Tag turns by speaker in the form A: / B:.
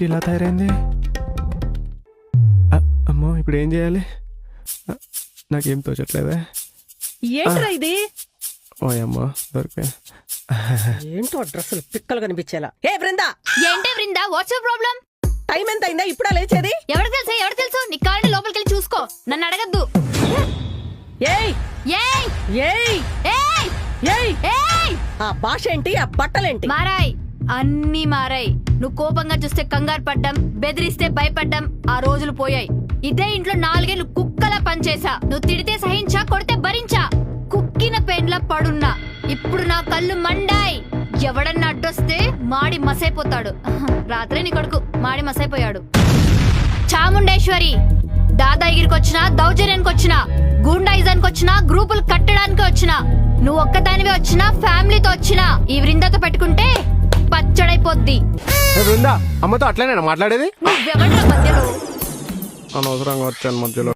A: ఏంటి ఇలా తయారైంది? అమ్మో ఇప్పుడు ఏం చేయాలి? నాకేం తోచట్లేదే.
B: ఏంట్రా ఇది?
A: ఓయమ్మా దొరికే.
B: ఏంటో డ్రెస్సులు పిక్కలు కనిపించేలా. ఏ బృందా,
C: ఏంటే Brinda, what's your problem?
B: Time ఎంత అయిందా ఇప్పుడా లేచేది?
C: ఎవరు తెలుసు నీకు కావాలంటే లోపలికి వెళ్ళి చూసుకో, నన్ను అడగద్దు.
B: ఏయ్
C: ఏయ్
B: ఏయ్
C: ఏయ్
B: ఏయ్,
C: ఏయ్
B: ఆ భాష ఏంటి, ఆ బట్టలేంటి?
C: మారాయ్, అన్నీ మారాయ్. నువ్వు కోపంగా చూస్తే కంగారు పడ్డం, బెదిరిస్తే భయపడ్డం ఆ రోజులు పోయాయి. ఇదే ఇంట్లో 4 ఏళ్లు కుక్కలా పనిచేసా. నువ్వు తిడితే సహించా, కొడితే భరించా. కుక్కిన పెండ్లా పడున్నా. ఇప్పుడు నా కళ్ళు మండాయి. ఎవడన్నా అడ్డొస్తే మాడి మసైపోతాడు. రాత్రే నీ కొడుకు మాడి మసైపోయాడు. చాముండేశ్వరి, దాదాగిరికి వచ్చినా, దౌర్జన్యానికి వచ్చినా, గూండాయిజానికి వచ్చినా, గ్రూపులు కట్టడానికి వచ్చినా, నువ్వు ఒక్కదానివే వచ్చినా, ఫ్యామిలీతో వచ్చినా, ఈ వృందతో పెట్టుకుంటే పచ్చడైపోద్ది.
A: బృందా, అమ్మతో అట్లనేనా మాట్లాడేది?
C: నువ్వెవడ్రా మధ్యలో?
A: అనవసరంగా వచ్చాను మధ్యలో.